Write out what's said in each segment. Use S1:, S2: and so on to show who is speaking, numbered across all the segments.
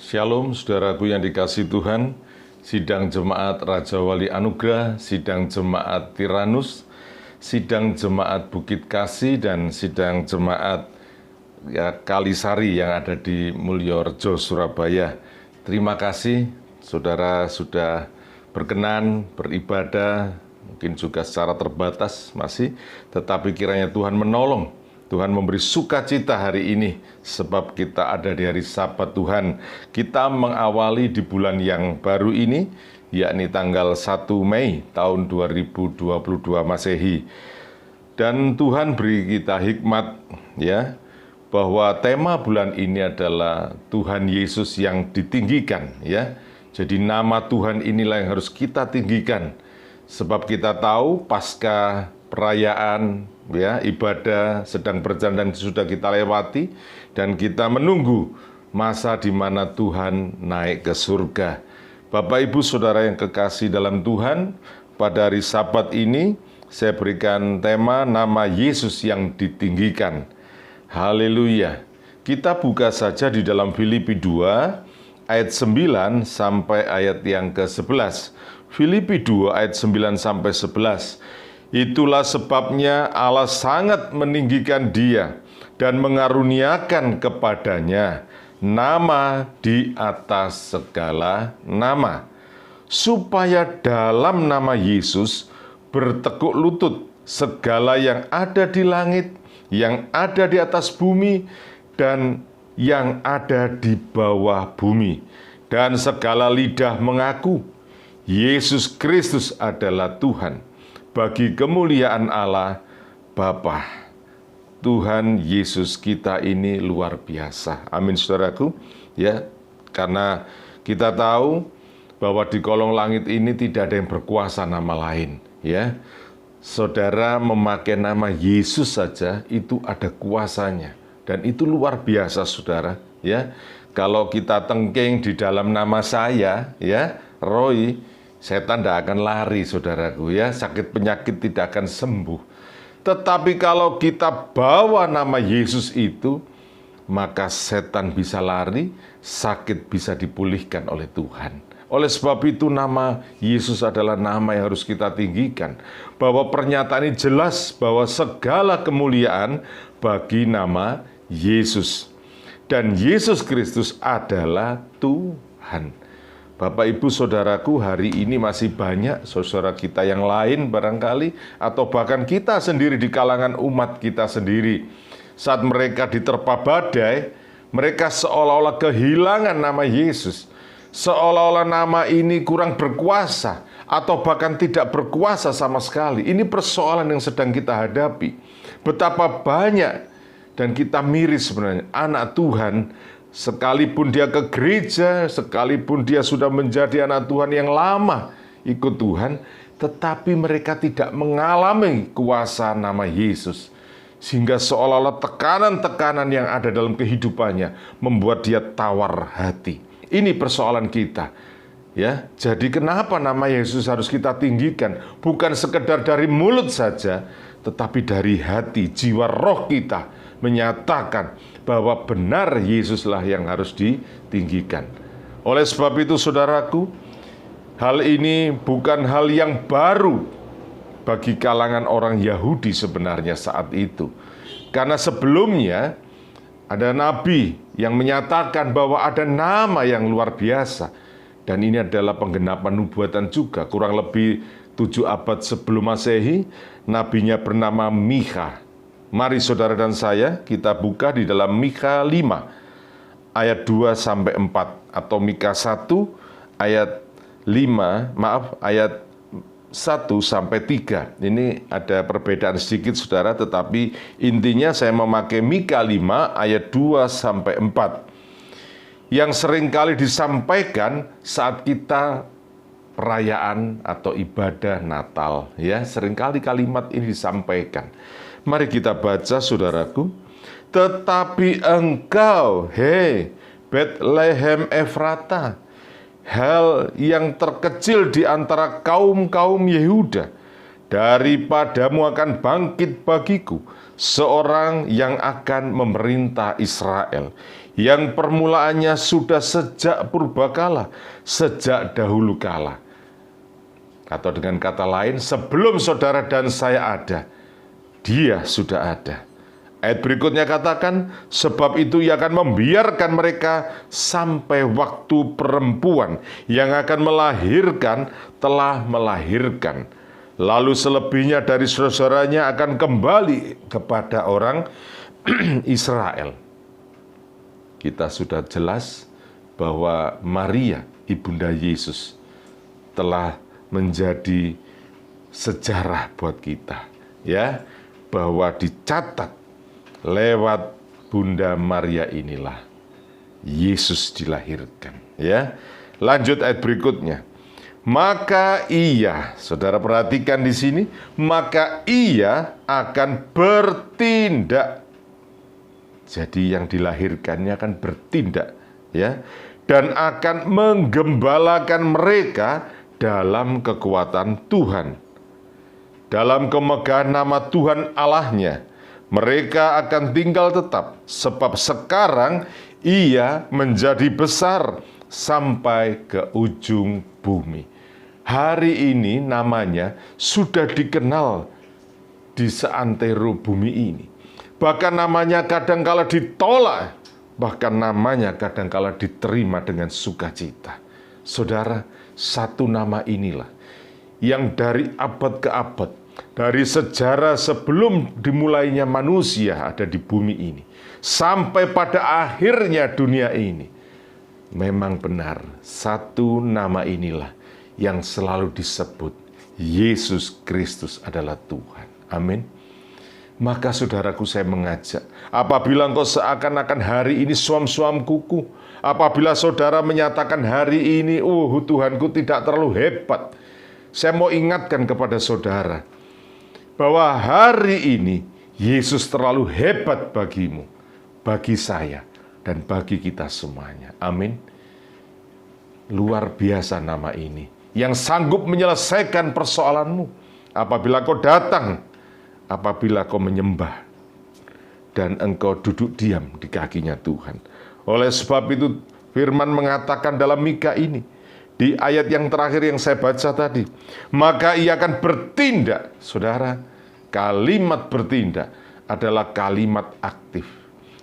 S1: Shalom saudaraku yang dikasihi Tuhan, sidang jemaat Raja Wali Anugerah, sidang jemaat Tiranus, sidang jemaat Bukit Kasih, dan sidang jemaat Kalisari yang ada di Mulyorejo, Surabaya. Terima kasih saudara sudah berkenan beribadah, mungkin juga secara terbatas masih, tetapi kiranya Tuhan menolong. Tuhan memberi sukacita hari ini sebab kita ada di hari Sabat Tuhan. Kita mengawali di bulan yang baru ini, yakni tanggal 1 Mei tahun 2022 Masehi. Dan Tuhan beri kita hikmat ya, bahwa tema bulan ini adalah Tuhan Yesus yang ditinggikan ya. Jadi nama Tuhan inilah yang harus kita tinggikan. Sebab kita tahu pasca perayaan ya, ibadah sedang berjalan dan sudah kita lewati, dan kita menunggu masa di mana Tuhan naik ke surga. Bapak Ibu Saudara yang kekasih dalam Tuhan, pada hari Sabat ini saya berikan tema nama Yesus yang ditinggikan. Haleluya. Kita buka saja di dalam Filipi 2 ayat 9 sampai ayat yang ke-11. Filipi 2 ayat 9 sampai 11. Itulah sebabnya Allah sangat meninggikan Dia dan mengaruniakan kepadanya nama di atas segala nama, supaya dalam nama Yesus bertekuk lutut segala yang ada di langit, yang ada di atas bumi, dan yang ada di bawah bumi, dan segala lidah mengaku Yesus Kristus adalah Tuhan, bagi kemuliaan Allah Bapa. Tuhan Yesus kita ini luar biasa. Amin saudaraku. Ya, karena kita tahu bahwa di kolong langit ini tidak ada yang berkuasa nama lain, ya. Saudara memakai nama Yesus saja itu ada kuasanya, dan itu luar biasa saudara, ya. Kalau kita tengking di dalam nama saya, ya, Roy, setan tidak akan lari saudaraku ya, sakit penyakit tidak akan sembuh. Tetapi kalau kita bawa nama Yesus itu, maka setan bisa lari, sakit bisa dipulihkan oleh Tuhan. Oleh sebab itu nama Yesus adalah nama yang harus kita tinggikan. Bahwa pernyataan ini jelas bahwa segala kemuliaan bagi nama Yesus. Dan Yesus Kristus adalah Tuhan. Bapak Ibu Saudaraku, hari ini masih banyak saudara kita yang lain barangkali, atau bahkan kita sendiri di kalangan umat kita sendiri, saat mereka diterpa badai, mereka seolah-olah kehilangan nama Yesus. Seolah-olah nama ini kurang berkuasa, atau bahkan tidak berkuasa sama sekali. Ini persoalan yang sedang kita hadapi. Betapa banyak, dan kita miris sebenarnya, anak Tuhan, sekalipun dia ke gereja, sekalipun dia sudah menjadi anak Tuhan yang lama ikut Tuhan, tetapi mereka tidak mengalami kuasa nama Yesus. Sehingga seolah-olah tekanan-tekanan yang ada dalam kehidupannya membuat dia tawar hati. Ini persoalan kita. Ya, jadi kenapa nama Yesus harus kita tinggikan? Bukan sekedar dari mulut saja, tetapi dari hati, jiwa, roh kita menyatakan bahwa benar Yesuslah yang harus ditinggikan. Oleh sebab itu saudaraku, hal ini bukan hal yang baru bagi kalangan orang Yahudi sebenarnya saat itu. Karena sebelumnya ada nabi yang menyatakan bahwa ada nama yang luar biasa. Dan ini adalah penggenapan nubuatan juga. Kurang lebih 7 abad sebelum Masehi, nabinya bernama Mikha. Mari saudara dan saya kita buka di dalam Mikha 5 ayat 2-4 atau Mikha 1 ayat 1-3. Ini ada perbedaan sedikit saudara, tetapi intinya saya memakai Mikha 5 ayat 2-4 yang seringkali disampaikan saat kita perayaan atau ibadah Natal ya. Seringkali kalimat ini disampaikan. Mari kita baca saudaraku. Tetapi engkau, hei Bethlehem Efrata, hal yang terkecil di antara kaum-kaum Yehuda, daripadamu akan bangkit bagiku seorang yang akan memerintah Israel, yang permulaannya sudah sejak purbakala, sejak dahulu kala. Atau dengan kata lain, sebelum saudara dan saya ada, Dia sudah ada. Ayat berikutnya katakan, sebab itu Ia akan membiarkan mereka sampai waktu perempuan yang akan melahirkan telah melahirkan. Lalu selebihnya dari saudara-saudaranya akan kembali kepada orang Israel. Kita sudah jelas bahwa Maria, ibunda Yesus, telah menjadi sejarah buat kita, ya, bahwa dicatat lewat Bunda Maria inilah Yesus dilahirkan, ya. Lanjut ayat berikutnya. Maka ia, saudara perhatikan di sini, maka ia akan bertindak. Jadi yang dilahirkannya akan bertindak, ya, dan akan menggembalakan mereka dalam kekuatan Tuhan. Dalam kemegahan nama Tuhan Allahnya, mereka akan tinggal tetap, sebab sekarang ia menjadi besar sampai ke ujung bumi. Hari ini namanya sudah dikenal di seantero bumi ini. Bahkan namanya kadangkala ditolak, bahkan namanya kadangkala diterima dengan sukacita. Saudara, satu nama inilah yang dari abad ke abad, dari sejarah sebelum dimulainya manusia ada di bumi ini, sampai pada akhirnya dunia ini, memang benar satu nama inilah yang selalu disebut, Yesus Kristus adalah Tuhan. Amin. Maka saudaraku, saya mengajak, apabila engkau seakan-akan hari ini suam-suam kuku, apabila saudara menyatakan hari ini, Tuhanku tidak terlalu hebat, saya mau ingatkan kepada saudara, bahwa hari ini Yesus terlalu hebat bagimu, bagi saya, dan bagi kita semuanya. Amin. Luar biasa nama ini, yang sanggup menyelesaikan persoalanmu. Apabila kau datang, apabila kau menyembah, dan engkau duduk diam di kakinya Tuhan. Oleh sebab itu, firman mengatakan dalam Mika ini, di ayat yang terakhir yang saya baca tadi, maka ia akan bertindak. Saudara, kalimat bertindak adalah kalimat aktif,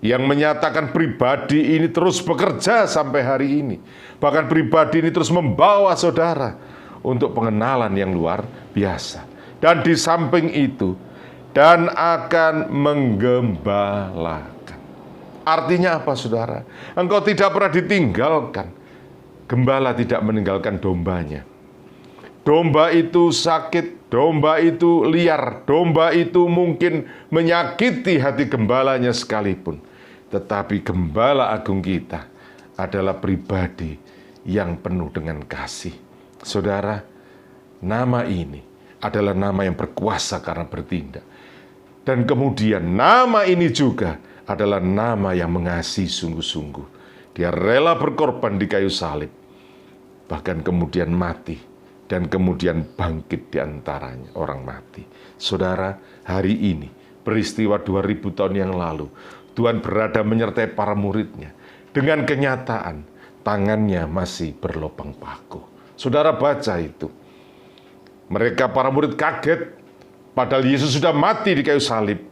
S1: yang menyatakan pribadi ini terus bekerja sampai hari ini. Bahkan pribadi ini terus membawa saudara untuk pengenalan yang luar biasa. Dan di samping itu, dan akan menggembalakan. Artinya apa, saudara? Engkau tidak pernah ditinggalkan. Gembala tidak meninggalkan dombanya. Domba itu sakit, domba itu liar, domba itu mungkin menyakiti hati gembalanya sekalipun. Tetapi gembala agung kita adalah pribadi yang penuh dengan kasih. Saudara, nama ini adalah nama yang berkuasa karena bertindak. Dan kemudian nama ini juga adalah nama yang mengasihi sungguh-sungguh. Dia rela berkorban di kayu salib, bahkan kemudian mati, dan kemudian bangkit di antaranya orang mati. Saudara, hari ini, peristiwa 2000 tahun yang lalu, Tuhan berada menyertai para muridnya. Dengan kenyataan, tangannya masih berlubang paku. Saudara baca itu. Mereka para murid kaget, padahal Yesus sudah mati di kayu salib.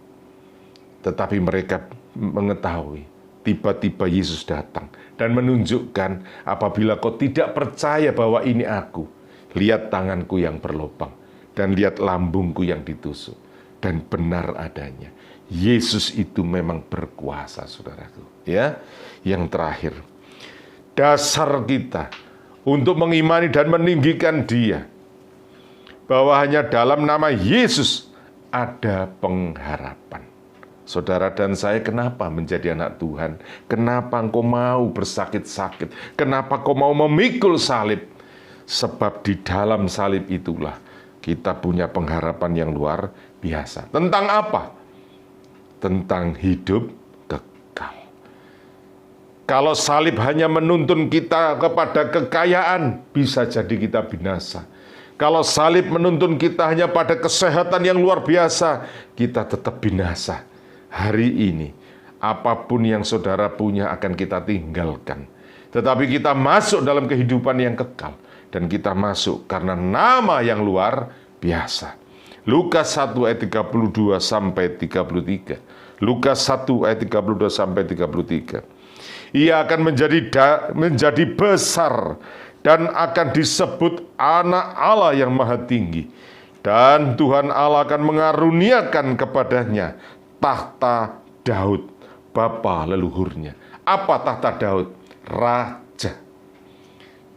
S1: Tetapi mereka mengetahui, tiba-tiba Yesus datang dan menunjukkan, apabila kau tidak percaya bahwa ini aku, lihat tanganku yang berlubang, dan lihat lambungku yang ditusuk. Dan benar adanya, Yesus itu memang berkuasa, saudaraku. Ya, yang terakhir, dasar kita untuk mengimani dan meninggikan Dia, bahwa hanya dalam nama Yesus ada pengharapan. Saudara dan saya, kenapa menjadi anak Tuhan? Kenapa engkau mau bersakit-sakit? Kenapa kau mau memikul salib? Sebab di dalam salib itulah kita punya pengharapan yang luar biasa. Tentang apa? Tentang hidup kekal. Kalau salib hanya menuntun kita kepada kekayaan, bisa jadi kita binasa. Kalau salib menuntun kita hanya pada kesehatan yang luar biasa, kita tetap binasa. Hari ini, Apapun yang saudara punya akan kita tinggalkan. Tetapi kita masuk dalam kehidupan yang kekal. Dan kita masuk karena nama yang luar biasa. Lukas 1 ayat 32 sampai 33. Lukas 1 ayat 32 sampai 33. Ia akan menjadi besar dan akan disebut anak Allah yang maha tinggi. Dan Tuhan Allah akan mengaruniakan kepadanya tahta Daud, bapa leluhurnya. Apa tahta Daud? Raja.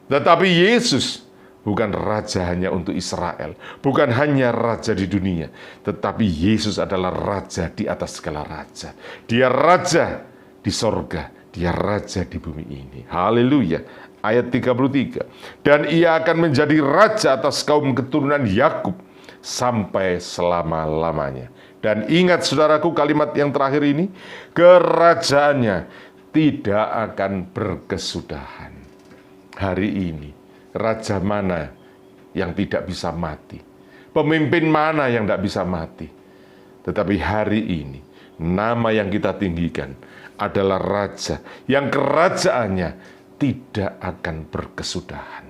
S1: Tetapi Yesus bukan raja hanya untuk Israel, bukan hanya raja di dunia, tetapi Yesus adalah raja di atas segala raja. Dia raja di sorga, dia raja di bumi ini. Haleluya. Ayat 33. Dan ia akan menjadi raja atas kaum keturunan Yakub sampai selama-lamanya. Dan ingat saudaraku, kalimat yang terakhir ini, kerajaannya tidak akan berkesudahan. Hari ini, raja mana yang tidak bisa mati? Pemimpin mana yang tidak bisa mati? Tetapi hari ini, nama yang kita tinggikan adalah raja yang kerajaannya tidak akan berkesudahan,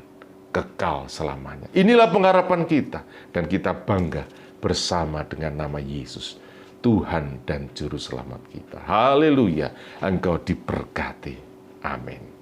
S1: kekal selamanya. Inilah pengharapan kita, dan kita bangga bersama dengan nama Yesus, Tuhan dan Juru Selamat kita. Haleluya, Engkau diberkati. Amin.